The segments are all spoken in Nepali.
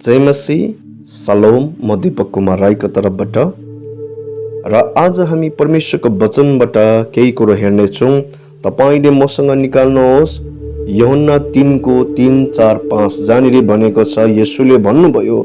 जय मसीह, सलोम। म दीपक कुमार राईको तर्फबाट र आज हामी परमेश्वरको वचनबाट केही कुरो हेर्नेछौँ। तपाईले मसँग निकाल्नुहोस् यूहन्ना 3:3-4-5 जहाँनिर भनेको छ, येशूले भन्नुभयो,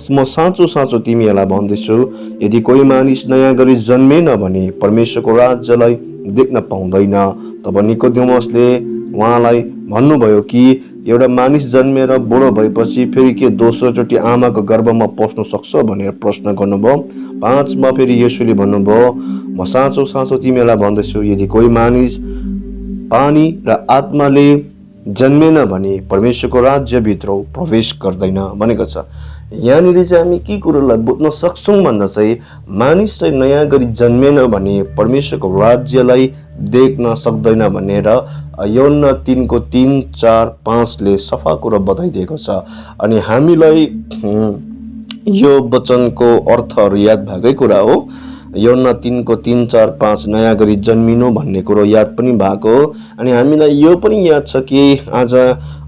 म साँचो साँचो तिमीहरूलाई भन्दैछु, यदि कोही मानिस नयाँ गरी जन्मेन भने परमेश्वरको राज्यलाई देख्न पाउँदैन। तब निकोदेमसले उहाँलाई भन्नुभयो कि एउटा मानिस जन्मेर बुढो भएपछि फेरि के दोस्रो चोटि आमाको गर्भमा पस्न सक्छ भनेर प्रश्न गर्नुभयो। 5मा फेरि येशूले भन्नुभयो, म साँचो साँचो तिमीहरूलाई भन्दैछु, यदि कोही मानिस पानी र आत्माले जन्मेन भने परमेश्वरको राज्यभित्र प्रवेश गर्दैन भनेको छ। यहाँनिर चाहिँ हामी के कुरोलाई बुझ्न सक्छौँ भन्दा चाहिँ मानिस चाहिँ नयाँ गरी जन्मेन भने परमेश्वरको राज्यलाई देख्न सक्दैन भनेर यूहन्ना 3:3-4-5ले सफा कुरो बताइदिएको छ। अनि हामीलाई यो वचनको अर्थहरू याद भएकै कुरा हो। यूहन्ना 3:3-4-5 नयाँ गरी जन्मिनु भन्ने कुरो याद पनि भएको हो। अनि हामीलाई यो पनि याद छ कि आज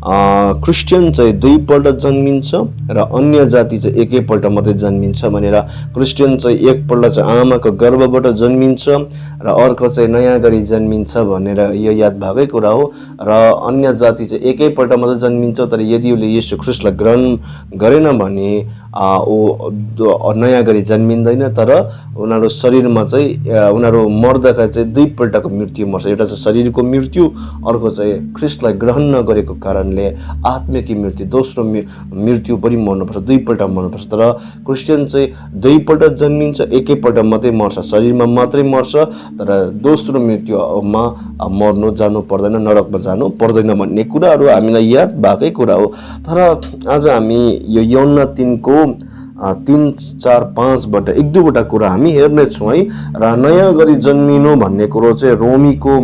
क्रिस्चियन चाहिँ दुईपल्ट जन्मिन्छ र अन्य जाति चाहिँ एकैपल्ट मात्रै जन्मिन्छ भनेर। क्रिस्चियन चाहिँ एकपल्ट चाहिँ आमाको गर्भबाट जन्मिन्छ र अर्को चाहिँ नयाँ गरी जन्मिन्छ भनेर यो याद भएकै कुरा हो। र अन्य जाति चाहिँ एकैपल्ट मात्रै जन्मिन्छ, तर यदि उसले येशू ख्रीष्टलाई ग्रहण गरेन भने ऊ नयाँ गरी जन्मिँदैन। तर उनीहरू शरीरमा चाहिँ उनीहरू मर्दाखेरि चाहिँ दुईपल्टको मृत्यु मर्छ। एउटा चाहिँ शरीरको मृत्यु, अर्को चाहिँ ख्रीष्टलाई ग्रहण नगरेको कारणले आत्मिक मृत्यु, दोस्रो मृत्यु पनि मर्नुपर्छ, दुईपल्ट मर्नुपर्छ। तर क्रिस्चियन चाहिँ दुईपल्ट जन्मिन्छ, एकैपल्ट मात्रै मर्छ, शरीरमा मात्रै मर्छ, तर दोस्रो मृत्युमा मर्नु जानु पर्दैन, नरकमा जानु पर्दैन भन्ने कुराहरू हामीलाई याद भएकै कुरा हो। तर आज हामी यो यूहन्ना 3:3-4-5बाट एक दुईवटा कुरा हामी हेर्नेछौँ है। र नयाँ गरी जन्मिनु भन्ने कुरो चाहिँ रोमीको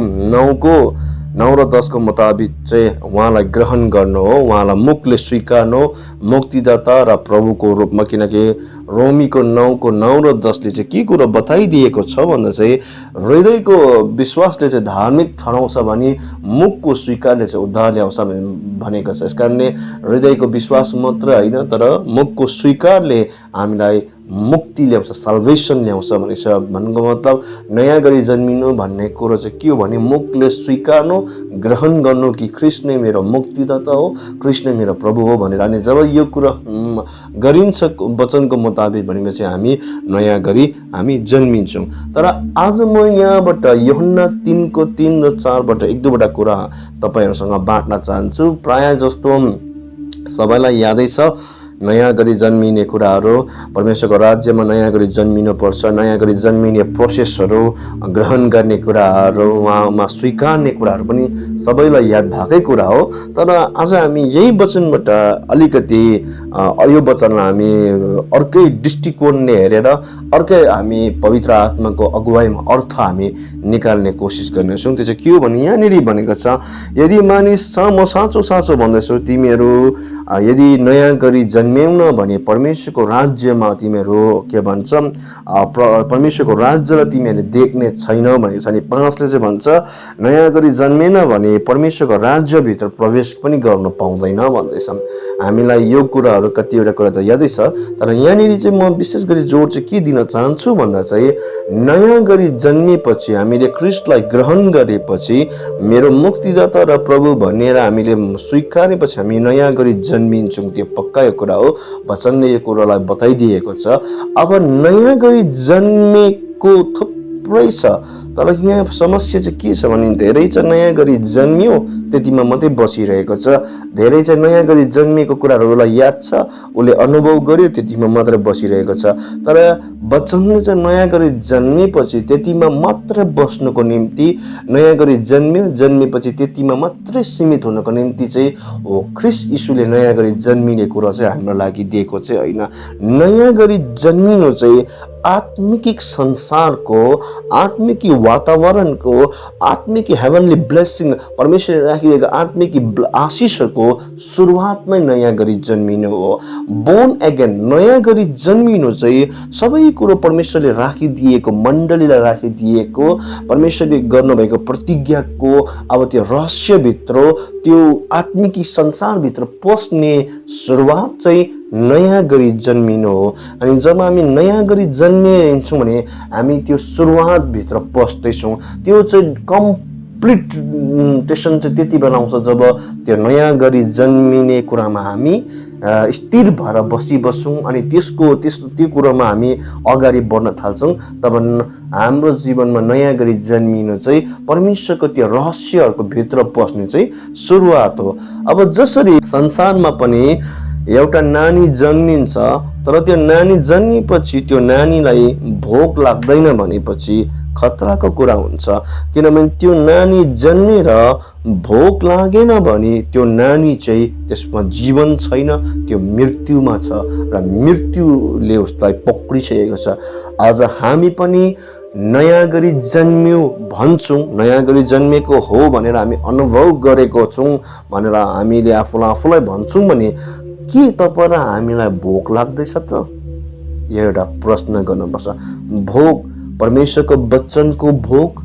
9 र 10को मुताबिक चाहिँ उहाँलाई ग्रहण गर्नु हो, उहाँलाई मुखले स्वीकार्नु, मुक्तिदाता र प्रभुको रूपमा। किनकि रोमीको 9 र 10ले चाहिँ के कुरो बताइदिएको छ भन्दा चाहिँ हृदयको विश्वासले चाहिँ धार्मिक ठहराउँछ भने मुखको स्वीकारले चाहिँ उद्धार ल्याउँछ भनेको छ। यसकारणले हृदयको विश्वास मात्र होइन, तर मुखको स्वीकारले हामीलाई मुक्ति ल्याउँछ, साल्भेसन ल्याउँछ भनेछ। भन्नुको मतलब नयाँ गरी जन्मिनु भन्ने कुरो चाहिँ के हो भने मुखले स्वीकार्नु, ग्रहण गर्नु कि ख्रीष्ट नै मेरो मुक्तिदाता हो, ख्रीष्ट नै मेरो प्रभु हो भनेर। अनि जब यो कुरा गरिन्छ वचनको मुताबिक भनेको चाहिँ हामी नयाँ गरी हामी जन्मिन्छौँ। तर आज म यहाँबाट यूहन्ना 3:3 र 4बाट एक दुईवटा कुरा तपाईँहरूसँग बाँड्न चाहन्छु। प्राय जस्तो सबैलाई यादै छ नयाँ गरी जन्मिने कुराहरू, परमेश्वरको राज्यमा नयाँ गरी जन्मिनु पर्छ, नयाँ गरी जन्मिने प्रोसेसहरू, ग्रहण गर्ने कुराहरू, उहाँमा स्वीकार्ने कुराहरू पनि सबैलाई याद भएकै कुरा हो। तर आज हामी यही वचनबाट अलिकति यो वचनलाई हामी अर्कै दृष्टिकोणले हेरेर अर्कै हामी पवित्र आत्माको अगुवाईमा अर्थ हामी निकाल्ने कोसिस गर्नेछौँ। त्यो चाहिँ के हो भने यहाँनिर भनेको छ, यदि मानिस म साँचो साँचो भन्दैछु तिमीहरू यदि नयाँ गरी जन्मेन भने परमेश्वरको राज्यमा तिमीहरू के भन्छ परमेश्वरको राज्यलाई तिमीहरूले देख्ने छैन भनेको छ। अनि 5ले चाहिँ भन्छ नयाँ गरी जन्मेन भने परमेश्वरको राज्यभित्र प्रवेश पनि गर्न पाउँदैन भन्दैछन्। हामीलाई यो कुराहरू कतिवटा कुरा त यादै छ, तर यहाँनिर चाहिँ म विशेष गरी जोड चाहिँ के दिन चाहन्छु भन्दा चाहिँ नयाँ गरी जन्मिएपछि, हामीले ख्रीष्टलाई ग्रहण गरेपछि, मेरो मुक्तिदाता र प्रभु भनेर हामीले स्वीकारेपछि हामी नयाँ गरी जन्मिन्छौँ। त्यो पक्का यो कुरा हो, वचनले यो कुरालाई बताइदिएको छ। अब नयाँ गरी जन्मेको थुप्रै छ, तर यहाँ समस्या चाहिँ के छ भने धेरै चाहिँ नयाँ गरी जन्मियो त्यतिमा मात्रै बसिरहेको छ। धेरै चाहिँ नयाँ गरी जन्मिएको कुराहरूलाई याद छ, उसले अनुभव गर्यो, त्यतिमा मात्र बसिरहेको छ। तर वचनले चाहिँ नयाँ गरी जन्मेपछि त्यतिमा मात्र बस्नुको निम्ति, नयाँ गरी जन्मेपछि त्यतिमा मात्रै सीमित हुनको निम्ति चाहिँ हो ख्रीष्ट यीशुले नयाँ गरी जन्मिने कुरा चाहिँ हाम्रो लागि दिएको चाहिँ होइन। नयाँ गरी जन्मिनु चाहिँ आत्मिक संसारको, आत्मिक वातावरणको, आत्मिक हेभनली ब्लेसिङ, परमेश्वरले राखिएको आत्मिक आशिषहरूको सुरुवातमै नयाँ गरी जन्मिनु हो। बोर्न अगेन, नयाँ गरी जन्मिनु चाहिँ सबै कुरो परमेश्वरले राखिदिएको, मण्डलीलाई राखिदिएको, परमेश्वरले गर्नुभएको प्रतिज्ञाको अब त्यो रहस्यभित्र, त्यो आत्मिक संसारभित्र पस्ने सुरुवात चाहिँ नयाँ गरी जन्मिनु हो। अनि जब हामी नयाँ गरी जन्मिन्छौँ भने हामी त्यो सुरुवातभित्र पस्दैछौँ। त्यो चाहिँ कम्प्लिटेसन चाहिँ त्यति बेला आउँछ जब त्यो नयाँ गरी जन्मिने कुरामा हामी स्थिर भएर बसिबस्छौँ अनि त्यो कुरोमा हामी अगाडि बढ्न थाल्छौँ। तब हाम्रो जीवनमा नयाँ गरी जन्मिनु चाहिँ परमेश्वरको त्यो रहस्यहरूको भित्र पस्ने चाहिँ सुरुवात हो। अब जसरी संसारमा पनि एउटा नानी जन्मिन्छ, तर त्यो नानी जन्मिएपछि त्यो नानीलाई भोक लाग्दैन भनेपछि खतराको कुरा हुन्छ। किनभने त्यो नानी जन्मेर भोक लागेन भने त्यो नानी चाहिँ त्यसमा जीवन छैन, त्यो मृत्युमा छ र मृत्युले उसलाई पक्रिसकेको छ। आज हामी पनि नयाँ गरी जन्म्यौँ भन्छौँ, नयाँ गरी जन्मेको हो भनेर हामी अनुभव गरेको छौँ भनेर हामीले आफूलाई भन्छौँ भने के तपाईँ र हामीलाई भोक लाग्दैछ त? यो एउटा प्रश्न गर्नुपर्छ। भोक परमेश्वरको वचनको भोक,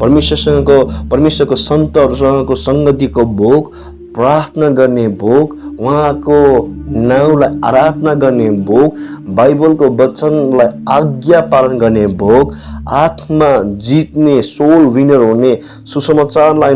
परमेश्वरको सन्तहरूसँगको सङ्गतिको भोक, प्रार्थना गर्ने भोक, उहाँको नाउँलाई आराधना गर्ने भोक, बाइबलको वचनलाई आज्ञा पालन गर्ने भोक, आत्मा जित्ने, सोल विनर हुने, सुसमाचारलाई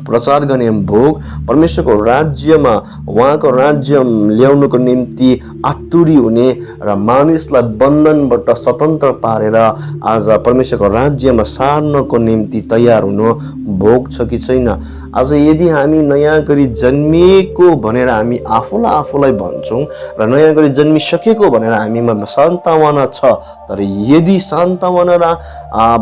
प्रचार गर्ने भोक, परमेश्वरको राज्यमा उहाँको राज्य ल्याउनको निम्ति आतुरी हुने र मानिसलाई बन्धनबाट स्वतन्त्र पारेर आज परमेश्वरको राज्यमा सार्नको निम्ति तयार हुनु भोक छ कि छैन? आज यदि हामी नयाँ गरी जन्मिएको भनेर हामी आफूलाई भन्छौँ र नयाँ गरी जन्मिसकेको भनेर हामीमा सान्तवना छ, तर यदि सान्तवना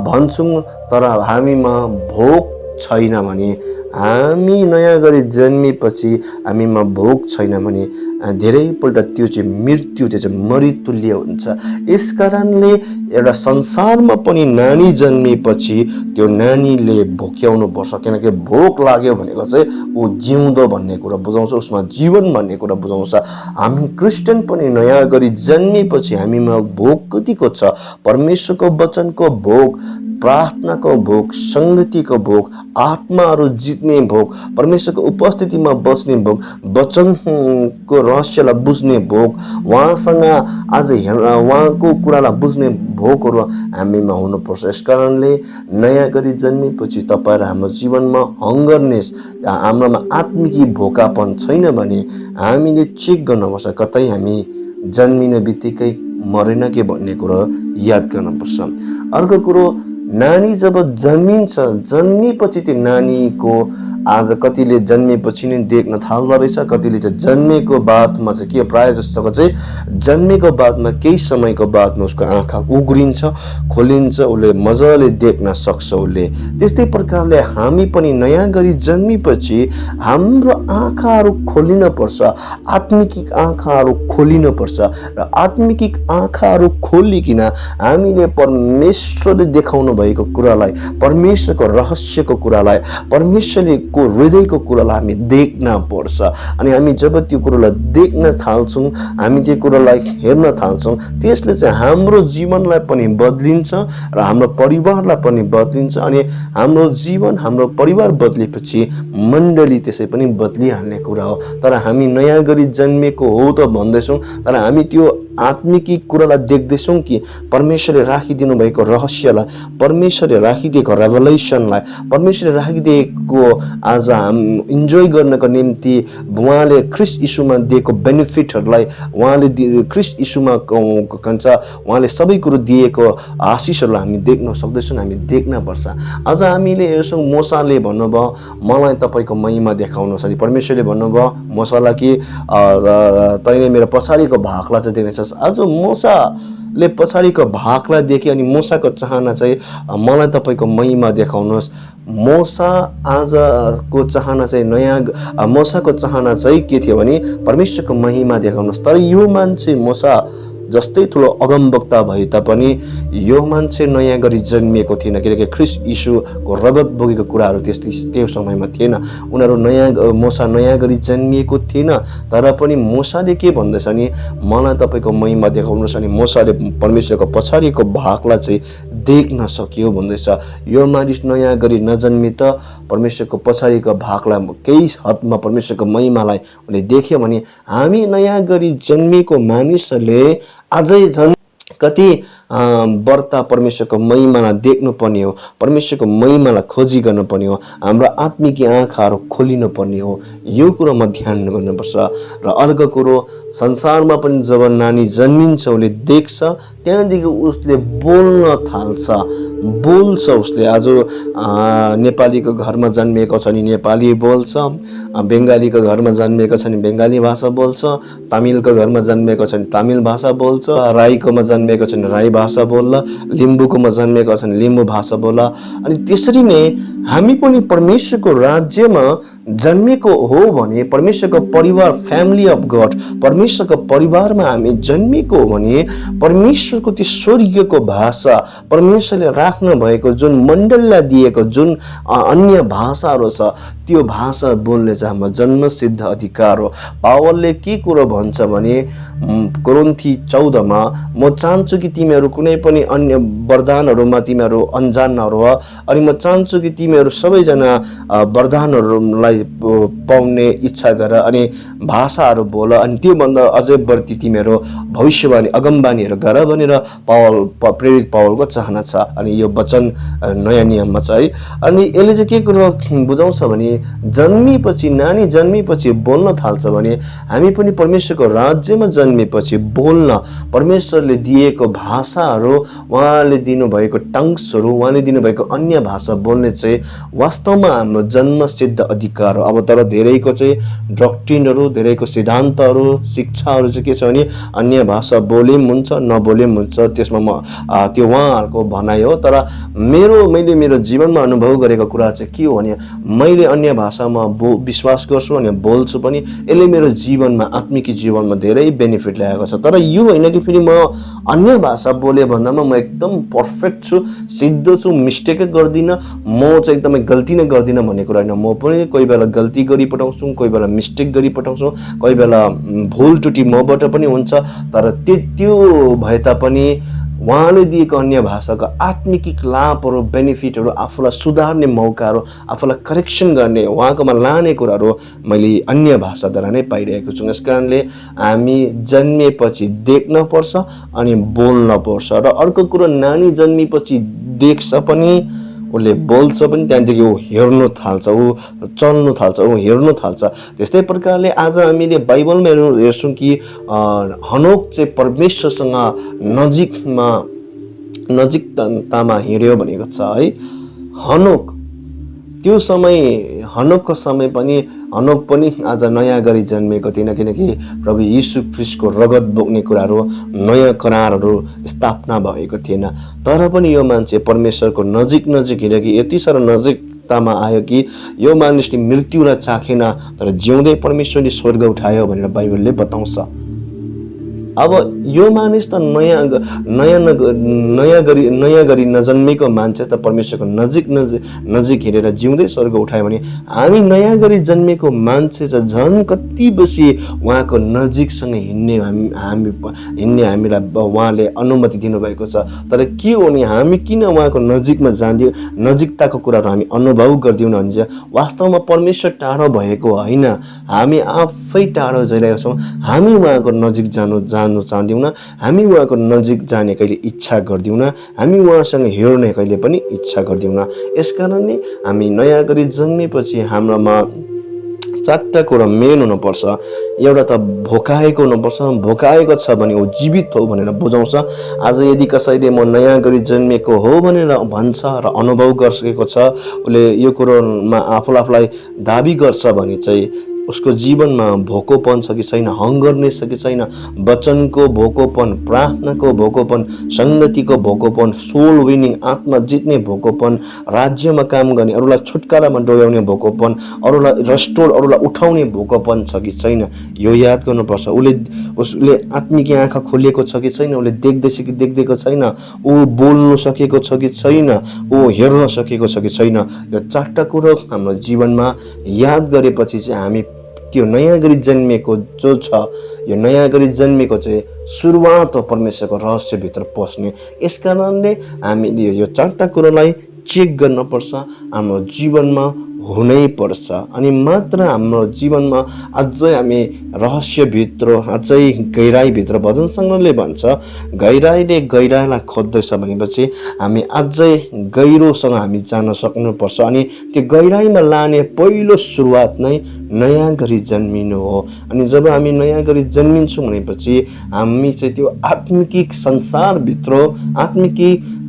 भन्छौँ तर हामीमा भोक छैन भने, हामी नयाँ गरी जन्मेपछि हामीमा भोक छैन भने धेरैपल्ट त्यो चाहिँ मृत्यु, त्यो चाहिँ मृत्युल्य हुन्छ। यस कारणले एउटा संसारमा पनि नानी जन्मेपछि त्यो नानीले भोक्याउनु पर्छ, किनकि भोक लाग्यो भनेको चाहिँ ऊ जिउँदो भन्ने कुरा बुझाउँछ, उसमा जीवन भन्ने कुरा बुझाउँछ। हामी क्रिस्चियन पनि नयाँ गरी जन्मेपछि हामीमा भोक कतिको छ? परमेश्वरको वचनको भोक, प्रार्थनाको भोक, सङ्गतिको भोक, आत्माहरू जित्ने भोक, परमेश्वरको उपस्थितिमा बस्ने भोक, वचनको रहस्यलाई बुझ्ने भोक, उहाँसँग आज उहाँको कुरालाई बुझ्ने भोकहरू हामीमा हुनुपर्छ। यस कारणले नयाँ गरी जन्मेपछि तपाईँ र हाम्रो जीवनमा हङ्गरनेस, हाम्रोमा आत्मिकी भोकापन छैन भने हामीले चेक गर्नुपर्छ, कतै हामी जन्मिने बित्तिकै मरेन के भन्ने कुरो याद गर्नुपर्छ। अर्को कुरो, नानी जब जन्मिन्छ, जन्मेपछि त्यो नानीको आज कतिले जन्मेपछि नै देख्न थाल्दो रहेछ, कतिले चाहिँ जन्मेको बादमा चाहिँ के प्रायः जस्तोको चाहिँ जन्मेको बादमा केही समयको बादमा उसको आँखा उग्रिन्छ, खोलिन्छ, उसले मजाले देख्न सक्छ उसले। त्यस्तै प्रकारले हामी पनि नयाँ गरी जन्मेपछि हाम्रो आँखाहरू खोलिन पर्छ, आत्मिक आँखाहरू खोलिन पर्छ र आत्मिक आँखाहरू खोलिकन हामीले परमेश्वरले देखाउनु भएको कुरालाई, परमेश्वरको रहस्यको कुरालाई, परमेश्वरले को हृदयको कुरालाई हामी देख्न पर्छ। अनि हामी जब त्यो कुरालाई देख्न थाल्छौँ, हामी त्यो कुरालाई हेर्न थाल्छौँ, त्यसले चाहिँ हाम्रो जीवनलाई पनि बदलिन्छ र हाम्रो परिवारलाई पनि बदलिन्छ। अनि हाम्रो जीवन, हाम्रो परिवार बदलेपछि मण्डली त्यसै पनि बदलिहाल्ने कुरा हो। तर हामी नयाँ गरी जन्मेको हो त भन्दैछौँ, तर हामी त्यो आत्मिकी कुरालाई देख्दैछौँ कि परमेश्वरले राखिदिनु भएको रहस्यलाई, परमेश्वरले राखिदिएको रेभलेसनलाई, परमेश्वरले राखिदिएको आज इन्जोय गर्नको निम्ति उहाँले ख्रिस्ट यीशुमा दिएको बेनिफिटहरूलाई, उहाँले ख्रिस्ट यीशुमा उहाँले सबै कुरो दिएको आशिषहरूलाई हामी देख्न सक्दैछौँ, हामी देख्नपर्छ। आज हामीले हेर्छौँ, मोसाले भन्नुभयो मलाई तपाईँको महिमा देखाउनुहोस्, अनि परमेश्वरले भन्नुभयो मोसालाई कि तैँले मेरो पछाडिको भागलाई चाहिँ देख्नेछस्। आज मोसाले पछाडिको भागलाई देखे अनि मोसाको चाहना चाहिँ मलाई तपाईँको महिमा देखाउनुहोस्। मोसा आजको चाहना चाहिँ मोसाको चाहना चाहिँ के थियो भने परमेश्वरको महिमा देखाउनुहोस्। तर यो मान्छे मोसा जस्तै ठुलो अगमवक्ता भए तापनि यो मान्छे नयाँ गरी जन्मिएको थिएन, किनकि ख्रिस्ट यीशुको रगत बोकेको कुराहरू त्यो समयमा थिएन। उनीहरू मूसा नयाँ गरी जन्मिएको थिएन, तर पनि मूसाले के भन्दैछ नि, मलाई तपाईँको महिमा देखाउनुहोस्। अनि मूसाले परमेश्वरको पछाडिको भागलाई चाहिँ देख्न सक्यो भन्दैछ। यो मानिस नयाँ गरी नजन्मे त परमेश्वरको पछाडिको भागलाई केही हदमा परमेश्वरको महिमालाई उनले देख्यो भने हामी नयाँ गरी जन्मिएको मानिसहरूले अझै झन् कति बढ्ता परमेश्वरको महिमालाई देख्नुपर्ने हो, परमेश्वरको महिमालाई खोजी गर्नुपर्ने हो, हाम्रो आत्मिक आँखाहरू खोलिनुपर्ने हो। यो कुरोमा ध्यान गर्नुपर्छ। र अर्को कुरो, संसारमा पनि जब नानी जन्मिन्छ उसले देख्छ, त्यहाँदेखि उसले बोल्न थाल्छ, बोल्छ। उसले आज नेपालीको घरमा जन्मिएको छ भने नेपाली बोल्छ, बङ्गालीको घरमा जन्मिएको छ भने बङ्गाली भाषा बोल्छ, तमिलको घरमा जन्मिएको छ भने तमिल भाषा बोल्छ, राईकोमा जन्मिएको छ भने राई भाषा बोल्ला, लिम्बूकोमा जन्मिएको छ भने लिम्बू भाषा बोल्ला। अनि त्यसरी नै हामी पनि परमेश्वरको राज्यमा जन्मेको हो भने, परमेश्वरको परिवार, फ्यामिली अफ गड, परमेश्वरको परिवारमा हामी जन्मेको हो भने परमेश्वरको त्यो स्वर्गीयको भाषा, परमेश्वरले राख्नु भएको जुन मण्डललाई दिएको जुन अन्य भाषाहरू छ, त्यो भाषा बोल्ने चाहिँ हाम्रो जन्मसिद्ध अधिकार हो। पावलले के कुरो भन्छ भने कोरिन्थी 14 म चाहन्छु कि तिमीहरू कुनै पनि अन्य वरदानहरूमा तिमीहरू अनजान नरह, अनि म चाहन्छु कि तिमीहरू सबैजना वरदानहरूलाई पाउने इच्छा गर अनि भाषाहरू बोल, अनि त्योभन्दा अझै बढी तिमीहरू भविष्यवाणी अगमबानीहरू गर भनेर प्रेरित पावलको चाहना छ। अनि यो वचन नयाँ नियममा छ है। अनि यसले चाहिँ के कुरो बुझाउँछ भने जन्मिएपछि, नानी जन्मिएपछि बोल्न थाल्छ भने हामी पनि परमेश्वरको राज्यमा जन्मिएपछि बोल्न, परमेश्वरले दिएको भाषाहरू, उहाँले दिनुभएको टङ्ग्सहरू, उहाँले दिनुभएको अन्य भाषा बोल्ने चाहिँ वास्तवमा हाम्रो जन्मसिद्ध अधिकार हो। अब तर धेरैको चाहिँ डक्ट्रिनहरू, धेरैको सिद्धान्तहरू, शिक्षाहरू चाहिँ के छ भने अन्य भाषा बोले पनि हुन्छ, नबोले पनि हुन्छ, त्यसमा म त्यो उहाँहरूको भनाइ हो। तर मैले मेरो जीवनमा अनुभव गरेको कुरा चाहिँ के हो भने मैले अन्य भाषामा विश्वास गर्छु अनि बोल्छु पनि, यसले मेरो जीवनमा, आत्मिक जीवनमा धेरै बेनिफिट ल्याएको छ। तर यो होइन कि फेरि म अन्य भाषा बोले भन्दामा म एकदम पर्फेक्ट छु, सिद्ध छु, मिस्टेकै गर्दिनँ, म चाहिँ एकदमै गल्ती नै गर्दिनँ भन्ने कुरा होइन। म पनि कोही बेला गल्ती गरिपठाउँछु, कोही बेला मिस्टेक गरिपठाउँछु, कोही बेला भुल त्रुटि मबाट पनि हुन्छ। तर त्यो भए तापनि उहाँले दिएको अन्य भाषाको आत्मिक लाभहरू, बेनिफिटहरू, आफूलाई सुधार्ने मौकाहरू, आफूलाई करेक्सन गर्ने, उहाँकोमा लाने कुराहरू मैले अन्य भाषाद्वारा नै पाइरहेको छु। यस कारणले हामी जन्मिएपछि देख्न पर्छ अनि बोल्न पर्छ। र अर्को कुरो, नानी जन्मिएपछि देख्छ पनि, उसले बोल्छ पनि, त्यहाँदेखि ऊ हेर्नु थाल्छ, ऊ चल्नु थाल्छ, ऊ हेर्नु थाल्छ। त्यस्तै प्रकारले आज हामीले बाइबलमा हेर्छौँ कि हनोक चाहिँ परमेश्वरसँग नजिकतामा हिँड्यो भनेको छ है। हनोक त्यो समय, हनोकको समय पनि हनोक पनि आज नयाँ गरी जन्मिएको थिएन, किनकि प्रभु यीशु ख्रिस्टको रगत बोक्ने कुराहरू, नयाँ करारहरू स्थापना भएको थिएन। तर पनि यो मान्छे परमेश्वरको नजिक हिँड्यो कि यति साह्रो नजिकतामा आयो कि यो मानिसले मृत्युलाई चाखेन, तर जिउँदै परमेश्वरले स्वर्ग उठायो भनेर बाइबलले बताउँछ। अब यो मानिस त नयाँ गरी नजन्मेको मान्छे त परमेश्वरको नजिक हिँडेर जिउँदै स्वर्ग उठायो भने हामी नयाँ गरी जन्मेको मान्छे चाहिँ झन् कति बेसी उहाँको नजिकसँग हिँड्ने हामीलाई उहाँले अनुमति दिनुभएको छ। तर के हो नि, हामी किन उहाँको नजिकमा जाँदियो, नजिकताको कुराहरू हामी अनुभव गर्दैनौँ भने चाहिँ वास्तवमा परमेश्वर टाढो भएको होइन, हामी आफै टाढो जाइरहेका छौँ। हामी उहाँको नजिक जानु चाहदैनौँ, हामी उहाँको नजिक जाने कहिले इच्छा गर्दैनौँ, हामी उहाँसँग हेर्ने कहिले पनि इच्छा गर्दैनौँ। यसकारणले हामी नयाँ गरी जन्मेपछि हाम्रोमा 4टा कुरा मेन हुनुपर्छ। एउटा त भोकाएको हुनुपर्छ, भोकाएको छ भने ऊ जीवित हो भनेर बुझाउँछ। आज यदि कसैले म नयाँ गरी जन्मेको हो भनेर भन्छ र अनुभव गरिसकेको छ, उसले यो कुरोमा आफूलाई दाबी गर्छ भने चाहिँ उसको जीवनमा भोकोपन छ कि छैन, हङ्गरनेस छ कि छैन, वचनको भोकोपन, प्रार्थनाको भोकोपन, संगतिको भोकोपन, सोल विनिङ, आत्मा जित्ने भोकोपन, राज्यमा काम गर्ने, अरूलाई छुटकारामा डोर्याउने भोकोपन, अरूलाई रेस्टोर, अरूलाई उठाउने भोकोपन छ कि छैन, यो याद गर्नुपर्छ। उसले आत्मिक आँखा खोलिएको छ कि छैन, उसले देख्दैछ कि देख्दैको छैन, ऊ बोल्न सकेको छ कि छैन, ऊ हेर्न सकेको छ कि छैन। यो 4टा कुरो हाम्रो जीवनमा याद गरेपछि चाहिँ हामी त्यो नयाँ गरी जन्मिएको जो छ, यो नयाँ गरी जन्मिएको चाहिँ सुरुवात हो परमेश्वरको रहस्यभित्र पस्ने। यसकारणले हामीले यो 4टा कुरोलाई चेक गर्नुपर्छ, हाम्रो जीवनमा हुनै पर्छ। अनि मात्र हाम्रो जीवनमा अझै हामी रहस्यभित्र, अझै गहिराईभित्र, भजन सङ्ग्रहले भन्छ गहिराईले गहिराईलाई खोज्दैछ भनेपछि हामी अझै गहिरोसँग हामी जान सक्नुपर्छ। अनि त्यो गहिराईमा लाने पहिलो सुरुवात नै नयाँ गरी जन्मिनु हो। अनि जब हामी नयाँ गरी जन्मिन्छौँ भनेपछि हामी चाहिँ त्यो आत्मिक संसारभित्र, आत्मिक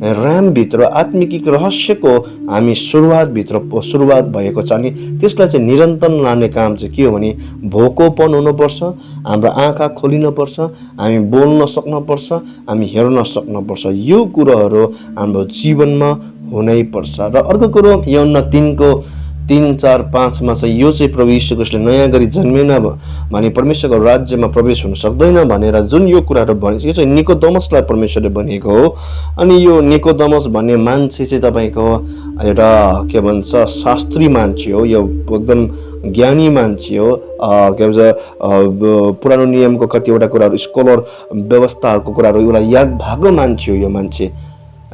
ऱ्यामभित्र, आत्मिक रहस्यको हामी सुरुवात भएको छ। अनि त्यसलाई चाहिँ निरन्तर लाने काम चाहिँ के हो भने भोकोपन हुनुपर्छ, हाम्रो आँखा खोलिनुपर्छ, हामी बोल्न सक्नुपर्छ, हामी हेर्न सक्नुपर्छ। यो कुरोहरू हाम्रो जीवनमा हुनै पर्छ। र अर्को कुरो यूहन्ना 3 4 5 मा चाहिँ यो चाहिँ प्रभु यीशु ख्रीष्टले नयाँ गरी जन्मेन भने परमेश्वरको राज्यमा प्रवेश हुन सक्दैन भनेर जुन यो कुराहरू भनिन्छ, यो चाहिँ निकोदेमसलाई परमेश्वरले भनेको हो। अनि यो निकोदेमस भन्ने मान्छे चाहिँ तपाईँको एउटा के भन्छ शास्त्री मान्छे हो, यो एकदम ज्ञानी मान्छे हो। के भन्छ पुरानो नियमको कतिवटा कुराहरू, स्कलर व्यवस्थाहरूको कुराहरू उसलाई याद भएको मान्छे हो यो मान्छे।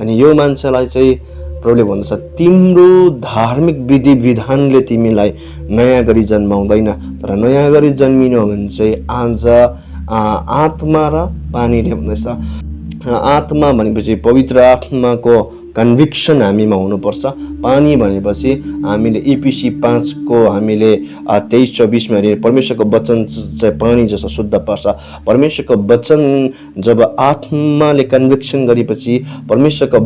अनि यो मान्छेलाई चाहिँ प्रभुले भन्दछ तिम्रो धार्मिक विधि विधानले तिमीलाई नयाँ गरी जन्माउँदैन, तर नयाँ गरी जन्मिनु हो भने चाहिँ आज आत्मा र पानीले भन्दैछ। आत्मा भनेपछि पवित्र आत्माको कन्भिक्सन हामीमा हुनुपर्छ। पानी भनेपछि हामीले इपिसी 5 को हामीले 23-24 मा परमेश्वरको वचन चाहिँ पानी जस्तो शुद्ध पार्छ। परमेश्वरको वचन जब आत्माले कन्भिक्सन गरेपछि, परमेश्वरको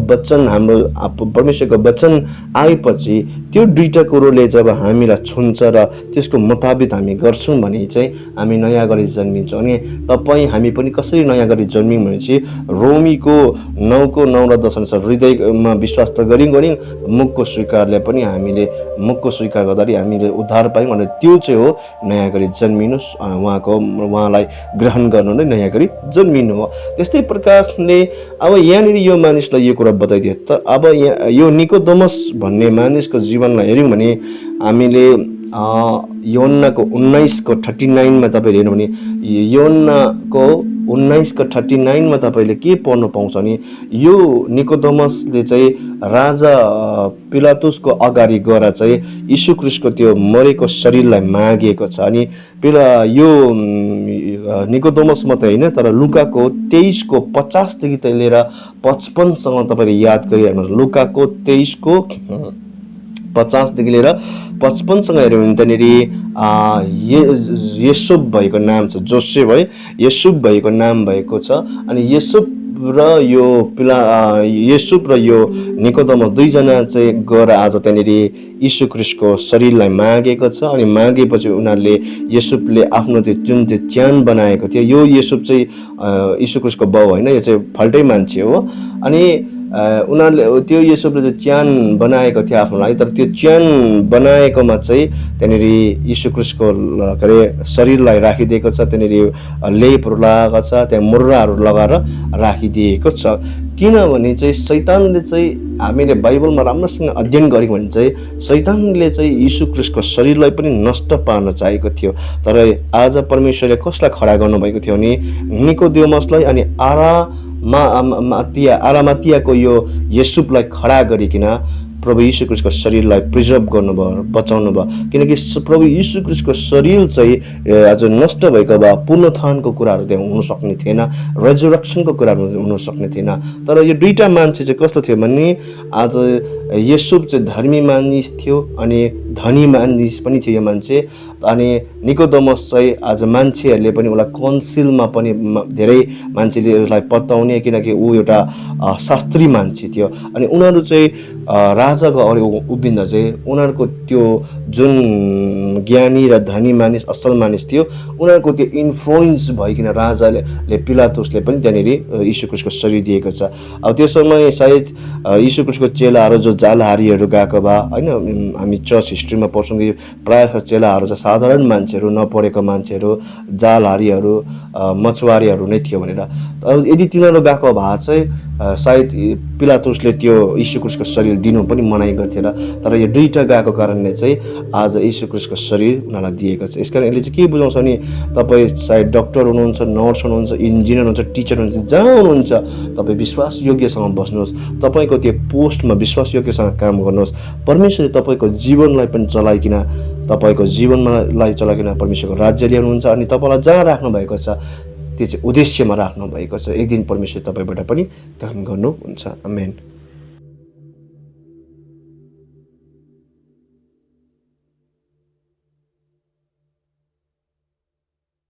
वचन आएपछि त्यो 2टा कुरोले जब हामीलाई छुन्छ र त्यसको मुताबिक हामी गर्छौँ भने चाहिँ हामी नयाँ गरी जन्मिन्छौँ। अनि हामी पनि कसरी नयाँ गरी जन्मियौँ भनेपछि रोमीको 9:9 र 10 अनुसार हृदयमा विश्वास त गऱ्यौँ, मुखको स्वीकारले पनि हामीले मुखको स्वीकार गर्दाखेरि हामीले उद्धार पायौँ। अनि त्यो चाहिँ हो नयाँ गरी जन्मिनु, उहाँलाई ग्रहण गर्नु नै नयाँ गरी जन्मिनु हो। त्यस्तै प्रकारले अब यहाँनिर यो मानिसलाई यो कुरा बताइदियो। त अब यो निकोदेमस भन्ने मानिसको जीवनलाई हेऱ्यौँ भने हामीले यूहन्नाको 19:39 मा तपाईँले हेर्नु भने यूहन्नाको 19:39 मा तपाईँले के पढ्न पाउँछ भने यो निकोदेमसले चाहिँ राजा पिलातुसको अगाडि गएर चाहिँ यीशु ख्रीष्टको त्यो मरेको शरीरलाई मागेको छ। अनि यो निकोदेमस मात्रै होइन, तर लुकाको 23:50 देखि लिएर 55 सम्म तपाईँले याद गरिहाल्नुहोस्। लुकाको 23:50 देखि लिएर 55 सँग हेऱ्यो भने त्यहाँनिर यसुब भएको नाम छ, जोसेफ है, यसुब भएको नाम भएको छ। अनि यसुब र यो निकोदेमस दुईजना चाहिँ गएर आज त्यहाँनिर यीशु ख्रीष्टको शरीरलाई मागेको छ। अनि मागेपछि उनीहरूले यसुबले आफ्नो जुन चाहिँ च्यान बनाएको थियो, यो यसुब चाहिँ यीशु ख्रीष्टको बाउ होइन, यो चाहिँ फाल्टै मान्छे हो। अनि उनीहरूले त्यो यसुबले चाहिँ च्यान बनाएको थियो आफ्नो लागि, तर त्यो च्यान बनाएकोमा चाहिँ त्यहाँनिर यीशु ख्रीष्टको के अरे शरीरलाई राखिदिएको छ। त्यहाँनिर लेपहरू लगाएको छ, त्यहाँ मुर्राहरू लगाएर राखिदिएको छ। किनभने चाहिँ शैतानले चाहिँ हामीले बाइबलमा राम्रोसँग अध्ययन गऱ्यौँ भने चाहिँ शैतानले चाहिँ यीशु ख्रीष्टको शरीरलाई पनि नष्ट पार्न चाहेको थियो। तर आज परमेश्वरले कसलाई खडा गर्नुभएको थियो भने निकोदेमसलाई अनि आरामातियाको यो यसुबलाई खडा गरिकन प्रभु यीशु ख्रीष्टको शरीरलाई प्रिजर्भ गर्नुभयो, बचाउनु भयो। किनकि प्रभु यीशु ख्रीष्टको शरीर चाहिँ आज नष्ट भएको भए पुनरुत्थानको कुराहरू त्यहाँ हुन सक्ने थिएन, रेजरेक्सनको कुराहरू हुन सक्ने थिएन। तर यो 2टा मान्छे चाहिँ कस्तो थियो भने आज यसुब चाहिँ धर्मी मानिस थियो अनि धनी मानिस पनि थियो यो मान्छे। अनि निकोदेमस चाहिँ आज मान्छेहरूले पनि उसलाई काउन्सिलमा पनि धेरै मान्छेले उसलाई पत्याउने, किनकि ऊ एउटा शास्त्री मान्छे थियो। अनि उनीहरू चाहिँ राजाको अगाडि उभिँदा चाहिँ उनीहरूको त्यो जुन ज्ञानी र धनी मानिस असल मानिस थियो उनीहरूको त्यो इन्फ्लुएन्स भइकन राजाले पिलातुसले पनि त्यहाँनिर यीशु ख्रीष्टको शरीर दिएको छ। अब त्यो समय सायद यीशु ख्रीष्टको चेलाहरू जो जालहारीहरू गएको भए होइन, हामी चर्च हिस्ट्रीमा पढ्छौँ कि प्रायः चेलाहरू चाहिँ साधारण मान्छेहरू, नपढेको मान्छेहरू, जालहारीहरू, मछुवारीहरू नै थियो भनेर। अब यदि तिनीहरू गएको भए चाहिँ सायद पिलातुसले त्यो यीशु ख्रीष्टको शरीर दिनु पनि मनाइ गर्थेन। तर यो दुईटा गएको कारणले चाहिँ आज यीशु ख्रीष्टको शरीर उनीहरूलाई दिएको छ। यसकारण यसले चाहिँ के बुझाउँछ भने तपाईँ सायद डक्टर हुनुहुन्छ, नर्स हुनुहुन्छ, इन्जिनियर हुनुहुन्छ, टिचर हुनुहुन्छ, जहाँ हुनुहुन्छ तपाईँ विश्वास योग्यसँग बस्नुहोस्, तपाईँको त्यो पोस्टमा विश्वास योग्यसँग काम गर्नुहोस्। परमेश्वरले तपाईँको जीवनलाई पनि चलाइकन तपाईँको जीवनलाई चलाइकन परमेश्वरको राज्य ल्याउनुहुन्छ अनि तपाईँलाई जहाँ राख्नु भएको छ त्यो चाहिँ उद्देश्यमा राख्नु भएको छ। एक दिन परमेश्वर तपाईँबाट पनि ग्रहण गर्नुहुन्छ। आमेन।